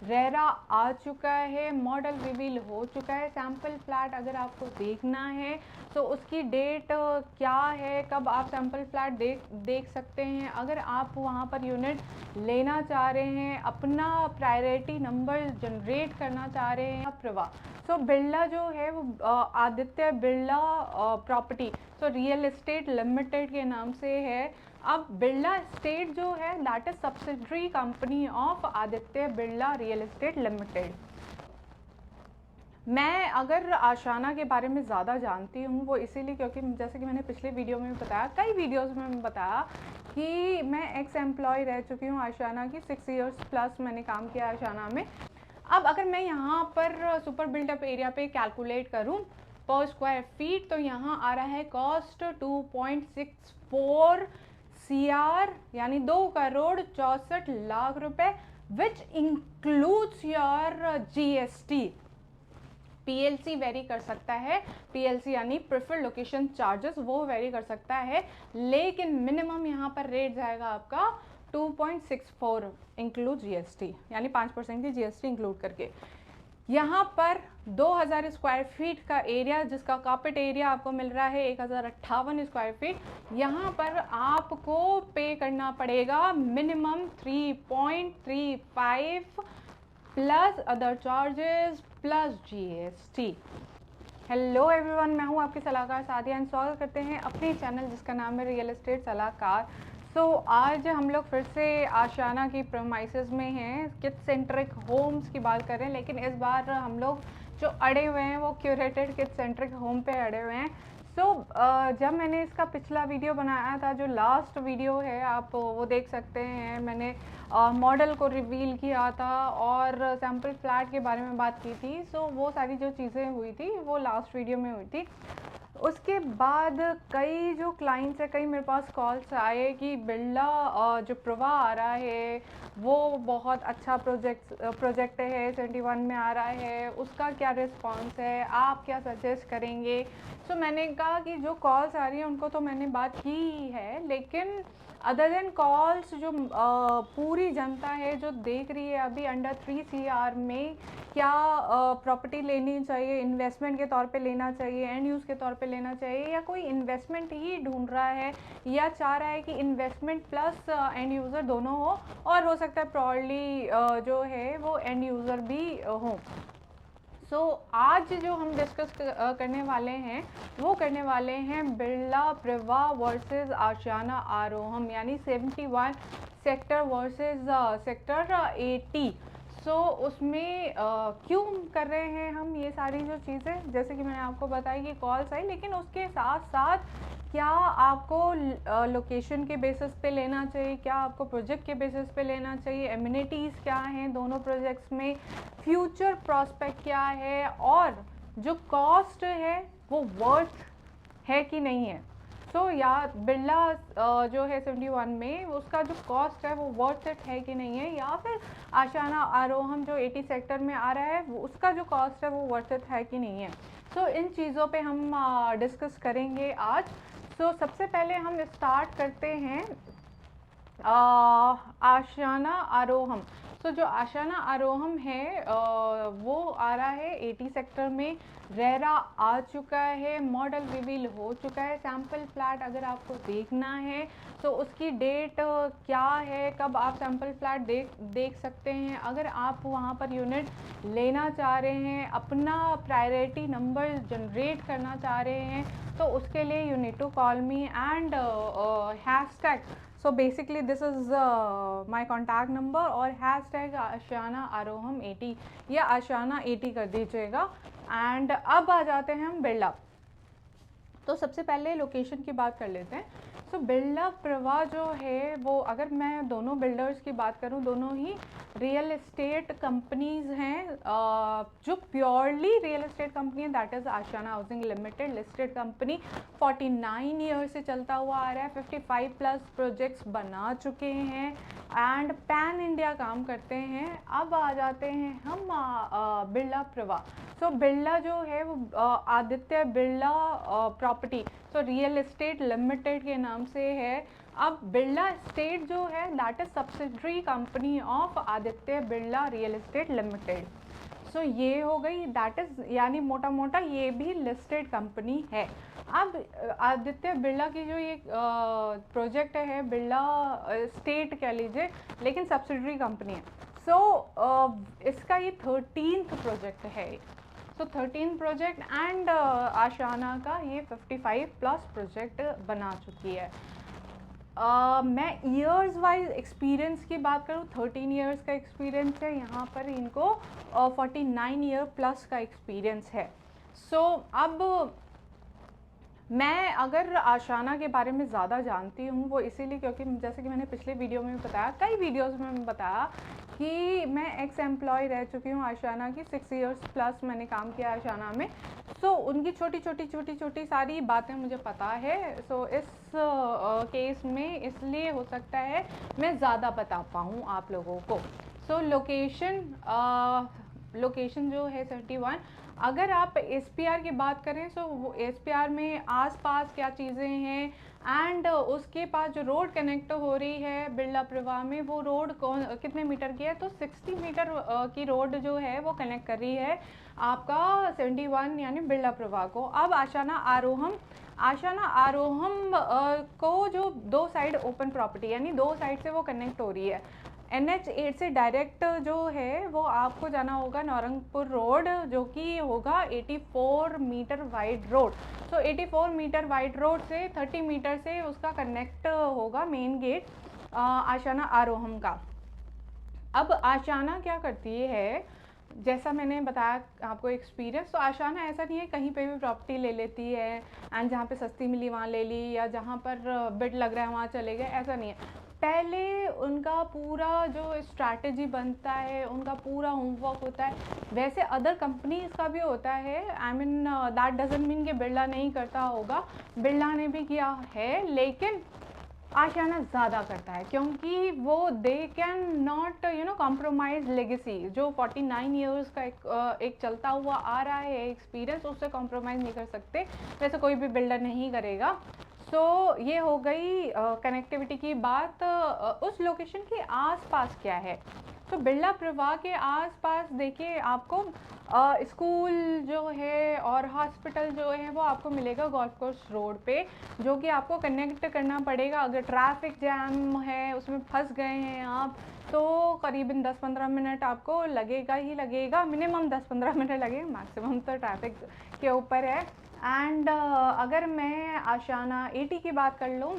RERA आ चुका है, model reveal हो चुका है। सैम्पल फ्लैट अगर आपको देखना है तो उसकी डेट क्या है, कब आप सैम्पल फ्लैट देख सकते हैं। अगर आप वहाँ पर यूनिट लेना चाह रहे हैं, अपना प्रायोरिटी नंबर जनरेट करना चाह रहे हैं, प्रवाह। सो बिरला जो है वो Aditya Birla property, so real estate limited के नाम से है। अब बिरला एस्टेट जो है that is subsidiary company of Aditya Birla real estate limited. मैं अगर आशाना के बारे में ज़्यादा जानती हूँ वो इसीलिए क्योंकि जैसे कि मैंने पिछले वीडियो में बताया, कई वीडियोस में मैं बताया कि मैं एक्स एम्प्लॉय रह चुकी हूँ आशाना की। 6 इयर्स प्लस मैंने काम किया आशाना में। अब अगर मैं यहाँ पर सुपर बिल्डअप एरिया पे कैलकुलेट करूँ पर स्क्वायर फीट तो यहाँ आ रहा है कॉस्ट 2.64 CR यानी 2,64,00,000 रुपए, which includes your GST। PLC very कर सकता है, PLC यानी प्रेफर्ड लोकेशन चार्जेस, वो वेरी कर सकता है, लेकिन मिनिमम यहाँ पर रेट जाएगा आपका 2.64 इंक्लूड GST यानी 5% की GST इंक्लूड करके। यहाँ पर 2000 स्क्वायर फीट का एरिया, जिसका कार्पेट एरिया आपको मिल रहा है 1058 स्क्वायर फीट, यहाँ पर आपको पे करना पड़ेगा minimum 3.35 plus other charges plus GST। Hello everyone, मैं हूँ आपकी सलाहकार सादिया एंड स्वागत करते हैं अपने चैनल जिसका नाम है रियल एस्टेट सलाहकार। आज हम लोग फिर से आशाना की प्रेमाइसेस में हैं, किड सेंट्रिक होम्स की बात कर रहे हैं, लेकिन इस बार हम लोग जो अड़े हुए हैं वो क्यूरेटेड किड सेंट्रिक होम पे अड़े हुए हैं। जब मैंने इसका पिछला वीडियो बनाया था, जो लास्ट वीडियो है आप वो देख सकते हैं, मैंने मॉडल को रिवील किया था और सैम्पल फ्लैट के बारे में बात की थी। वो सारी जो चीज़ें हुई थी वो लास्ट वीडियो में हुई थी। उसके बाद कई जो क्लाइंट्स है, कई मेरे पास कॉल्स आए कि बिरला जो प्रवाह आ रहा है वो बहुत अच्छा प्रोजेक्ट है, 71 में आ रहा है, उसका क्या रिस्पॉन्स है, आप क्या सजेस्ट करेंगे। मैंने कहा कि जो कॉल्स आ रही हैं उनको तो मैंने बात की ही है, लेकिन अदर देन कॉल्स जो पूरी जनता है जो देख रही है अभी अंडर 3 CR में क्या प्रॉपर्टी लेनी चाहिए, इन्वेस्टमेंट के तौर पे लेना चाहिए, एंड यूज़ के तौर पे लेना चाहिए, या कोई इन्वेस्टमेंट ही ढूंढ रहा है या चाह रहा है कि इन्वेस्टमेंट प्लस एंड यूज़र दोनों हो, और हो सकता है प्रॉडली जो है वो एंड यूज़र भी हो। आज जो हम डिस्कस करने वाले हैं वो करने वाले हैं बिरला प्रवाह वर्सेस आशियाना आरोहम, यानी 71 सेक्टर वर्सेस सेक्टर 80। उसमें क्यों कर रहे हैं हम ये सारी जो चीज़ें, जैसे कि मैंने आपको बताई कि कॉल्स आई, लेकिन उसके साथ साथ क्या आपको लोकेशन के बेसिस पे लेना चाहिए, क्या आपको प्रोजेक्ट के बेसिस पे लेना चाहिए, एमिनिटीज़ क्या हैं दोनों प्रोजेक्ट्स में, फ्यूचर प्रॉस्पेक्ट क्या है, और जो कॉस्ट है वो वर्थ है कि नहीं है। या बिरला जो है 71 में उसका जो कॉस्ट है वो वर्थ इट है कि नहीं है, या फिर आशियाना आरोहम जो 80 सेक्टर में आ रहा है उसका जो कॉस्ट है वो वर्थ इट है कि नहीं है। इन चीज़ों पे हम डिस्कस करेंगे आज। सबसे पहले हम स्टार्ट करते हैं आशियाना आरोहम। जो आशियाना आरोहम है वो आ रहा है 80 सेक्टर में, रेरा आ चुका है, मॉडल रिवील हो चुका है। सैम्पल फ्लैट अगर आपको देखना है तो उसकी डेट क्या है, कब आप सैम्पल फ्लैट देख सकते हैं। अगर आप वहाँ पर यूनिट लेना चाह रहे हैं, अपना प्रायोरिटी नंबर जनरेट करना चाह रहे हैं, तो उसके लिए you need to call me and hashtag. Basically this is my contact number और हैशटैग आशियाना आरोहम 80 या आशियाना 80 कर दीजिएगा। एंड अब आ जाते हैं हम बिरला। सबसे पहले लोकेशन की बात कर लेते हैं। बिरला प्रवाह जो है वो, अगर मैं दोनों बिल्डर्स की बात करूं, दोनों ही रियल एस्टेट कंपनीज हैं, जो प्योरली रियल एस्टेट कंपनी है, that is Ashiana housing limited listed company. 49 year से चलता हुआ आ रहा है, 55 प्लस प्रोजेक्ट्स बना चुके हैं एंड पैन इंडिया काम करते हैं। अब आ जाते हैं हम बिरला प्रवाह। बिरला जो है वो आदित्य बिरला प्रॉपर्टी, तो रियल एस्टेट लिमिटेड के नाम से है। अब बिरला एस्टेट जो है that is subsidiary company of Aditya Birla real estate limited. So ये हो गई, दैट इज यानी मोटा मोटा ये भी लिस्टेड कंपनी है। अब आदित्य बिरला की जो ये प्रोजेक्ट है बिरला स्टेट कह लीजिए, लेकिन सब्सिडरी कंपनी है। सो इसका ये 13th प्रोजेक्ट है। सो 13 प्रोजेक्ट एंड आशाना का ये 55+ प्रोजेक्ट बना चुकी है। मैं ईयर्स वाइज एक्सपीरियंस की बात करूँ, 13 ईयर्स का एक्सपीरियंस है यहाँ पर इनको, 49 ईयर प्लस का एक्सपीरियंस है। सो अब मैं अगर आशाना के बारे में ज़्यादा जानती हूँ वो इसीलिए क्योंकि जैसे कि मैंने पिछले वीडियो में बताया, कई वीडियोस में बताया कि मैं एक्स एम्प्लॉय रह चुकी हूँ आशाना की, 6 ईयर्स प्लस मैंने काम किया आशाना में। सो उनकी छोटी छोटी सारी बातें मुझे पता है। सो इस केस में इसलिए हो सकता है मैं ज़्यादा बता पाऊँ आप लोगों को। सो लोकेशन जो है 31, अगर आप SPR की बात करें तो वो SPR में आसपास क्या चीज़ें हैं एंड उसके पास जो रोड कनेक्ट हो रही है बिरला प्रवाह में, वो रोड कितने मीटर की है, तो 60 मीटर की रोड जो है वो कनेक्ट कर रही है आपका 71 यानी बिरला प्रवाह को। अब आशाना आरोहम को जो 2 साइड ओपन प्रॉपर्टी यानी 2 साइड से वो कनेक्ट हो रही है। NH8 से डायरेक्ट जो है वो आपको जाना होगा नौरंगपुर रोड, जो कि होगा 84 मीटर वाइड रोड। सो 84 मीटर वाइड रोड से 30 मीटर से उसका कनेक्ट होगा मेन गेट आशाना आरोहम का। अब आशाना क्या करती है, जैसा मैंने बताया आपको एक्सपीरियंस, तो आशाना ऐसा नहीं है कहीं पे भी प्रॉपर्टी ले लेती है एंड जहाँ पे सस्ती मिली वहाँ ले ली, या जहाँ पर बिड लग रहा है वहाँ चले गए, ऐसा नहीं है। पहले उनका पूरा जो स्ट्रैटेजी बनता है, उनका पूरा होमवर्क होता है। वैसे अदर कंपनीज का भी होता है, I mean that doesn't mean कि बिरला नहीं करता होगा, बिरला ने भी किया है, लेकिन आशाना ज़्यादा करता है क्योंकि वो they can not compromise legacy. जो 49 ईयर्स का एक चलता हुआ आ रहा है एक्सपीरियंस, उससे कॉम्प्रोमाइज़ नहीं कर सकते, वैसे कोई भी बिल्डर नहीं करेगा। सो ये हो गई कनेक्टिविटी की बात। उस लोकेशन के आसपास क्या है, तो बिरला प्रवाह के आसपास देखिए आपको स्कूल जो है और हॉस्पिटल जो है वो आपको मिलेगा गोल्फ कोर्स रोड पे, जो कि आपको कनेक्ट करना पड़ेगा। अगर ट्रैफिक जैम है, उसमें फंस गए हैं आप, तो करीबन 10-15 मिनट आपको लगेगा ही लगेगा, मिनिमम 10-15 मिनट लगेगा, मैक्सिमम तो ट्रैफिक के ऊपर है। एंड अगर मैं आशाना 80 की बात कर लूँ,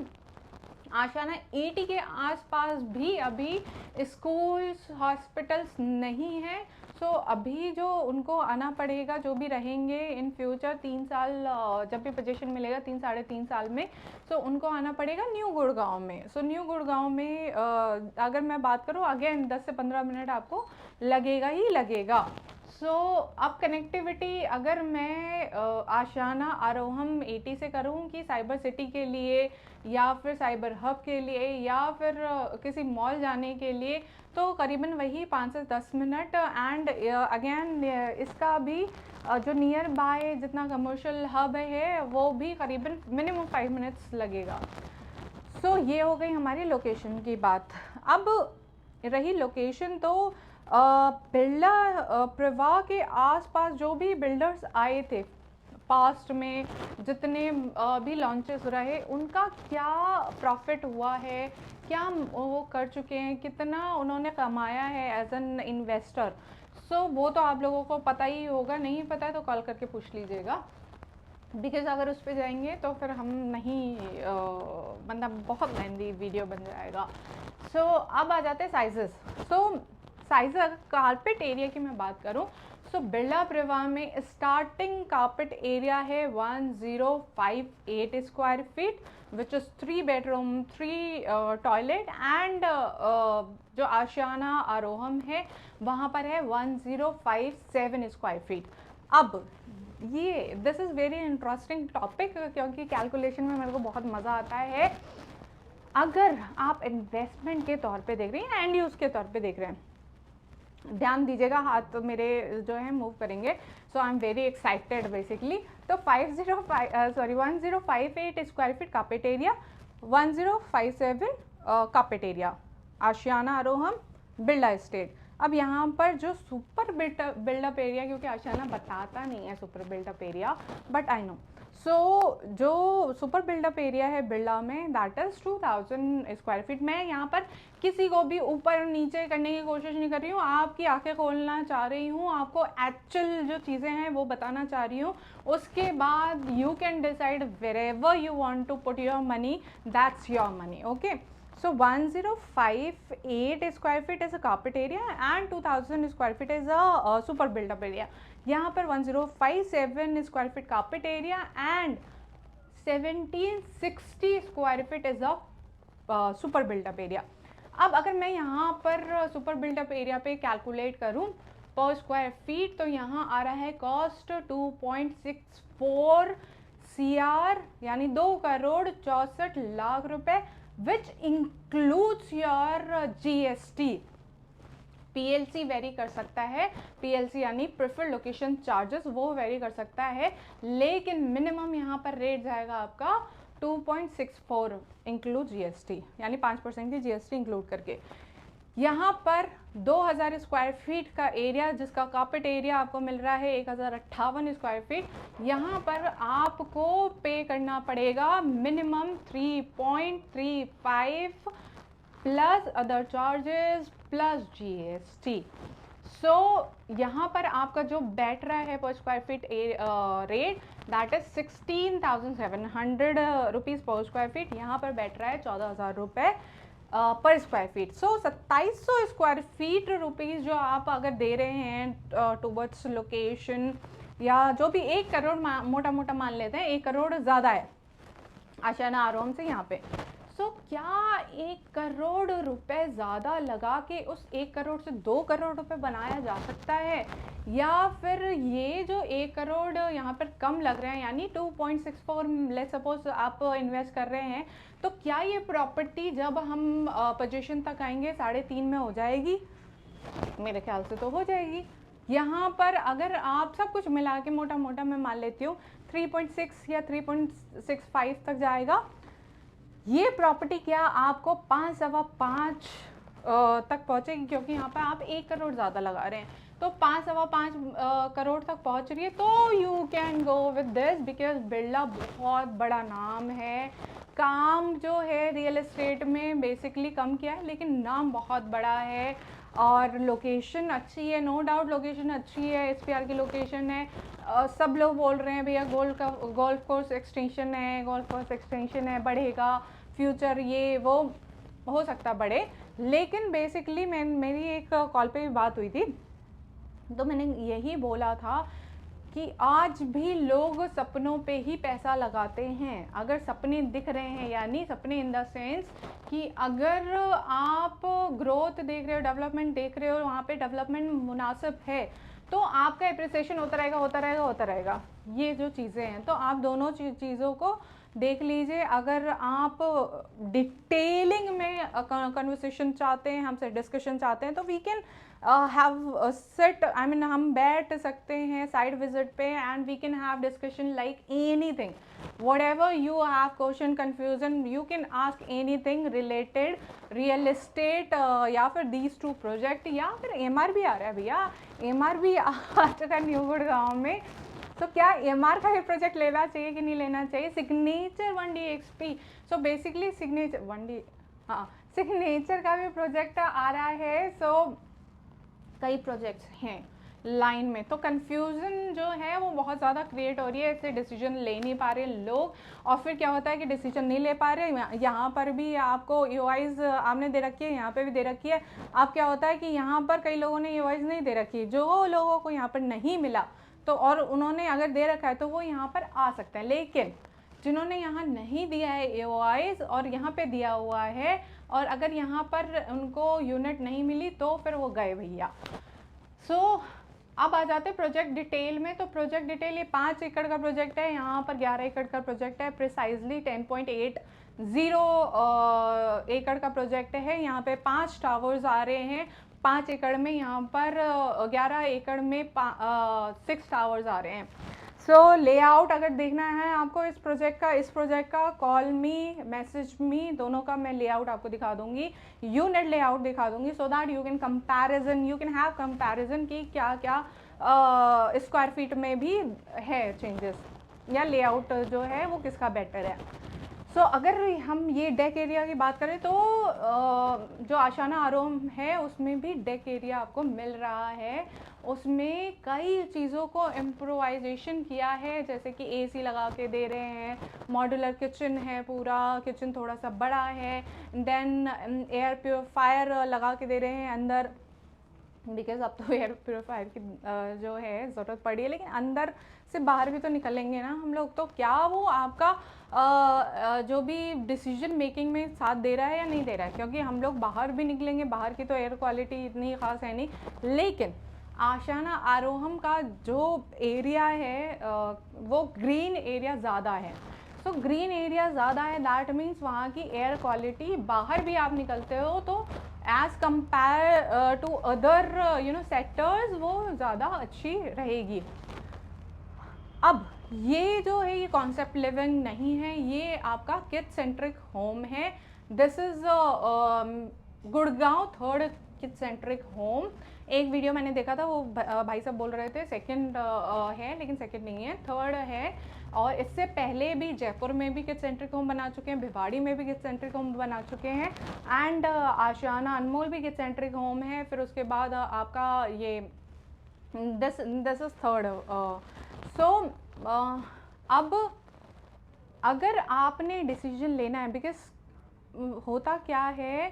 आशाना 80 के आसपास भी अभी स्कूल्स हॉस्पिटल्स नहीं है। सो अभी जो उनको आना पड़ेगा, जो भी रहेंगे इन फ्यूचर 3 साल जब भी पोजीशन मिलेगा 3-3.5 साल में, सो उनको आना पड़ेगा न्यू गुड़गांव में। सो न्यू गुड़गांव में अगर मैं बात करूँ अगेन 10 से 15 मिनट आपको लगेगा ही लगेगा। सो अब कनेक्टिविटी अगर मैं आशाना आरोहम 80 से करूँ कि साइबर सिटी के लिए या फिर साइबर हब के लिए या फिर किसी मॉल जाने के लिए, तो करीबन वही 5 से 10 मिनट। एंड अगेन इसका भी जो नियर बाय जितना कमर्शियल हब है वो भी करीबन मिनिमम 5 मिनट्स लगेगा। सो ये हो गई हमारी लोकेशन की बात। अब रही लोकेशन, तो बिरला प्रवाह के आसपास जो भी बिल्डर्स आए थे पास्ट में, जितने भी लॉन्चेस रहे, उनका क्या प्रॉफिट हुआ है, क्या वो कर चुके हैं, कितना उन्होंने कमाया है एज एन इन्वेस्टर। सो वो तो आप लोगों को पता ही होगा, नहीं पता है तो कॉल करके पूछ लीजिएगा, बिकॉज अगर उस पर जाएंगे तो फिर हम नहीं मतलब बहुत लेंदी वीडियो बन जाएगा। सो अब आ जाते हैं साइजेस। सो साइज कारपेट एरिया की मैं बात करूं, सो बिरला प्रवाह में स्टार्टिंग कारपेट एरिया है 1058 square feet, which is 3 bedroom 3 toilet. And जो आशाना आरोहम है वहाँ पर है 1057 स्क्वायर फीट। अब ये this is very interesting topic, क्योंकि कैलकुलेशन में मेरे को बहुत मज़ा आता है। अगर आप इन्वेस्टमेंट के तौर पे देख रहे हैं, एंड यूज़ के तौर पे देख रहे हैं, ध्यान दीजिएगा, हाथ मेरे जो है मूव करेंगे। So I am very excited basically. तो 1058 square feet carpet area, 1057 carpet area, Ashiana Aroham Birla estate. अब यहाँ पर जो सुपर बिल्डअप एरिया, क्योंकि आशियाना बताता नहीं है super buildup area, but I know. So जो सुपर बिल्डअप एरिया है बिरला में, दैट इज़ 2000 स्क्वायर फीट। मैं यहाँ पर किसी को भी ऊपर नीचे करने की कोशिश नहीं कर रही हूँ, आपकी आंखें खोलना चाह रही हूँ, आपको एक्चुअल जो चीज़ें हैं वो बताना चाह रही हूँ। उसके बाद you can decide wherever you want to put your money, that's your money, okay. So 1058 square feet is a carpet area and 2000 square feet is a super built up area. यहाँ पर 1057 square feet carpet area and 1760 square feet is a super built up area. अब अगर मैं यहाँ पर super buildup area पे calculate करूँ पर स्क्वायर फीट, तो यहाँ आ रहा है कॉस्ट 2.64 CR, यानी 2,64,00,000 रुपए, which includes your GST। PLC very कर सकता है, PLC यानी प्रेफर्ड लोकेशन चार्जेस, वो वेरी कर सकता है, लेकिन मिनिमम यहाँ पर रेट जाएगा आपका 2.64 इंक्लूड GST, यानी 5% की GST इंक्लूड करके। यहाँ पर 2000 स्क्वायर फीट का एरिया, जिसका कार्पेट एरिया आपको मिल रहा है 1058 स्क्वायर फीट, यहाँ पर आपको पे करना पड़ेगा minimum 3.35 plus other charges plus GST। सो यहाँ पर आपका जो बैठ रहा है पर square feet rate, that is 16,700 rupees पर स्क्वायर फीट। यहाँ पर बैठ रहा है 14,000 रुपये पर स्क्वायर फीट। सो 2700 स्क्वायर फीट रुपीज़ जो आप अगर दे रहे हैं टूवर्ड्स लोकेशन, या जो भी 1 करोड़ मोटा मोटा मान लेते हैं, 1 करोड़ ज़्यादा है आशियाना आरोहम से यहाँ पे। सो क्या 1 करोड़ रुपए ज़्यादा लगा के उस 1 करोड़ से 2 करोड़ रुपए बनाया जा सकता है, या फिर ये जो 1 करोड़ यहाँ पर कम लग रहे हैं, यानी 2.64 लेट्स सपोज आप इन्वेस्ट कर रहे हैं, तो क्या ये प्रॉपर्टी जब हम पोजीशन तक आएंगे 3.5 में हो जाएगी? मेरे ख्याल से तो हो जाएगी। यहाँ पर अगर आप सब कुछ मिला के मोटा मोटा मैं मान लेती हूँ 3.6 या 3.65 तक जाएगा। ये प्रॉपर्टी क्या आपको 5.5 तक पहुँचेगी, क्योंकि यहाँ पर आप 1 करोड़ ज़्यादा लगा रहे हैं, तो 5.5 करोड़ तक पहुँच रही है। तो you can go with this, because Birla बहुत बड़ा नाम है। काम जो है रियल एस्टेट में बेसिकली कम किया है, लेकिन नाम बहुत बड़ा है और लोकेशन अच्छी है, नो डाउट लोकेशन अच्छी है, SPR की लोकेशन है। सब लोग बोल रहे हैं भैया गोल्फ कोर्स एक्सटेंशन है, बढ़ेगा फ्यूचर, ये वो हो सकता बढ़े। लेकिन बेसिकली मेरी एक कॉल पे भी बात हुई थी, तो मैंने यही बोला था कि आज भी लोग सपनों पे ही पैसा लगाते हैं। अगर सपने दिख रहे हैं, यानी सपने इन द सेंस कि अगर आप ग्रोथ देख रहे हो, डेवलपमेंट देख रहे हो, वहाँ पे डेवलपमेंट मुनासिब है, तो आपका एप्रिसिएशन होता रहेगा। ये जो चीज़ें हैं, तो आप दोनों चीज़ों को देख लीजिए। अगर आप डिटेलिंग में कन्वर्सेशन चाहते हैं, हमसे डिस्कशन चाहते हैं, तो we can have set, I mean हम बैठ सकते हैं साइड विजिट पे and we can have discussion like anything, whatever you have question confusion you can ask anything related real estate या फिर these 2 प्रोजेक्ट, या फिर MR भी आ रहा है भैया, MR भी आ चुका न्यू गुड़गांव में। तो क्या MR का भी प्रोजेक्ट लेना चाहिए कि नहीं लेना चाहिए? Signature 1DXP, so basically signature 1D, हाँ सिग्नेचर का भी प्रोजेक्ट आ रहा है। सो कई प्रोजेक्ट्स हैं लाइन में, तो कन्फ्यूज़न जो है वो बहुत ज़्यादा क्रिएट हो रही है, इससे डिसीजन ले नहीं पा रहे लोग, और फिर क्या होता है कि डिसीजन नहीं ले पा रहे। यहाँ पर भी आपको EOIs आपने दे रखी है, यहाँ पे भी दे रखी है। अब क्या होता है कि यहाँ पर कई लोगों ने EOIs नहीं दे रखी, जो लोगों को यहाँ पर नहीं मिला तो, और उन्होंने अगर दे रखा है तो वो यहाँ पर आ सकते हैं, लेकिन जिन्होंने यहाँ नहीं दिया है EOIs और यहाँ पे दिया हुआ है, और अगर यहाँ पर उनको यूनिट नहीं मिली तो फिर वो गए भैया। सो अब आ जाते हैं प्रोजेक्ट डिटेल में। तो प्रोजेक्ट डिटेल, ये 5 एकड़ का प्रोजेक्ट है, यहाँ पर 11 एकड़ का प्रोजेक्ट है, प्रिसाइजली 10.80 एकड़ का प्रोजेक्ट है। यहाँ पे 5 टावर्स आ रहे हैं 5 एकड़ में यहाँ पर 11 एकड़ में 6 टावर्स आ रहे हैं। सो लेआउट अगर देखना है आपको इस प्रोजेक्ट का कॉल मी, मैसेज मी, दोनों का मैं लेआउट आपको दिखा दूंगी, यूनिट लेआउट दिखा दूंगी, so that you can have comparison कि क्या क्या स्क्वायर फीट में भी है चेंजेस, या लेआउट जो है वो किसका बेटर है। सो अगर हम ये डेक एरिया की बात करें तो जो आशाना आरोम है उसमें भी डेक एरिया आपको मिल रहा है। उसमें कई चीज़ों को इम्प्रोवाइजेशन किया है, जैसे कि एसी लगा के दे रहे हैं, मॉड्यूलर किचन है, पूरा किचन थोड़ा सा बड़ा है, देन एयर प्योरीफायर लगा के दे रहे हैं अंदर, बिकॉज अब तो एयर प्योरीफायर की जो है ज़रूरत पड़ी है, लेकिन अंदर से बाहर भी तो निकलेंगे ना हम लोग, तो क्या वो आपका जो भी डिसीजन मेकिंग में साथ दे रहा है या नहीं दे रहा है, क्योंकि हम लोग बाहर भी निकलेंगे, बाहर की तो एयर क्वालिटी इतनी ख़ास है नहीं, लेकिन आशाना आरोहम का जो एरिया है वो ग्रीन एरिया ज़्यादा है। सो ग्रीन एरिया ज़्यादा है, दैट मीन्स वहाँ की एयर क्वालिटी बाहर भी आप निकलते हो तो as compare to other sectors वो ज़्यादा अच्छी रहेगी। अब ये जो है ये कॉन्सेप्ट लिविंग नहीं है, ये आपका किड सेंट्रिक होम है। This is Gurgaon 3rd kid centric home. एक वीडियो मैंने देखा था, वो भाई साहब बोल रहे थे सेकंड है, लेकिन सेकंड नहीं है, 3rd है। और इससे पहले भी जयपुर में भी किड सेंट्रिक होम बना चुके हैं, भिवाड़ी में भी किड सेंट्रिक होम बना चुके हैं, एंड आशियाना अनमोल भी किड सेंट्रिक होम है। फिर उसके बाद आपका ये दिस इज़ 3rd। सो अब अगर आपने डिसीजन लेना है, बिकॉज होता क्या है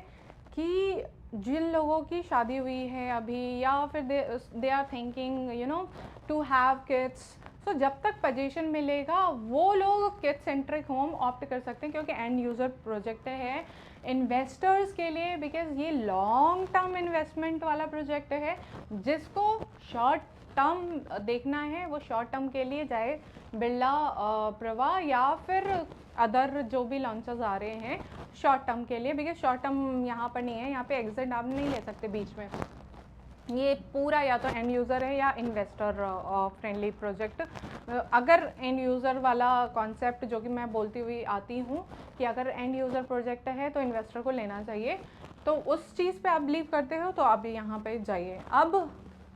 कि जिन लोगों की शादी हुई है अभी, या फिर they are thinking to have kids, so जब तक पोजीशन मिलेगा वो लोग किड सेंट्रिक होम ऑप्ट कर सकते हैं, क्योंकि एंड यूज़र प्रोजेक्ट है इन्वेस्टर्स के लिए, बिकॉज ये लॉन्ग टर्म इन्वेस्टमेंट वाला प्रोजेक्ट है। जिसको शॉर्ट टर्म देखना है वो शॉर्ट टर्म के लिए जाए बिरला प्रवाह या फिर अदर जो भी लॉन्चेस आ रहे हैं शॉर्ट टर्म के लिए, बिकॉज शॉर्ट टर्म यहाँ पर नहीं है, यहाँ पे एग्जिट आप नहीं ले सकते बीच में। ये पूरा या तो एंड यूज़र है या इन्वेस्टर फ्रेंडली प्रोजेक्ट। अगर एंड यूज़र वाला कॉन्सेप्ट जो कि मैं बोलती हुई आती हूँ कि अगर एंड यूज़र प्रोजेक्ट है तो इन्वेस्टर को लेना चाहिए, तो उस चीज़ पे आप बिलीव करते हो तो आप यहाँ पे जाइए। अब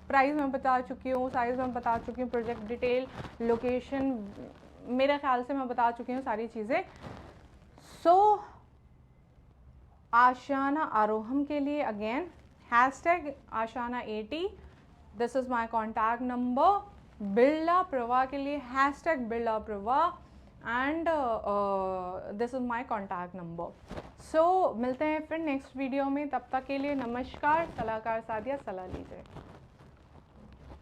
प्राइस मैं बता चुकी हूँ, साइज़ मैं बता चुकी हूँ, प्रोजेक्ट डिटेल, लोकेशन मेरे ख्याल से मैं बता चुकी हूँ सारी चीज़ें। सो आशियाना आरोहम के लिए again hashtag Ashiana 80, this is my contact number. Birla Pravah के लिए hashtag Birla Pravah, and this is my contact number. So मिलते हैं फिर नेक्स्ट वीडियो में, तब तक के लिए नमस्कार। सलाहकार सादिया, सलाह लीजिए।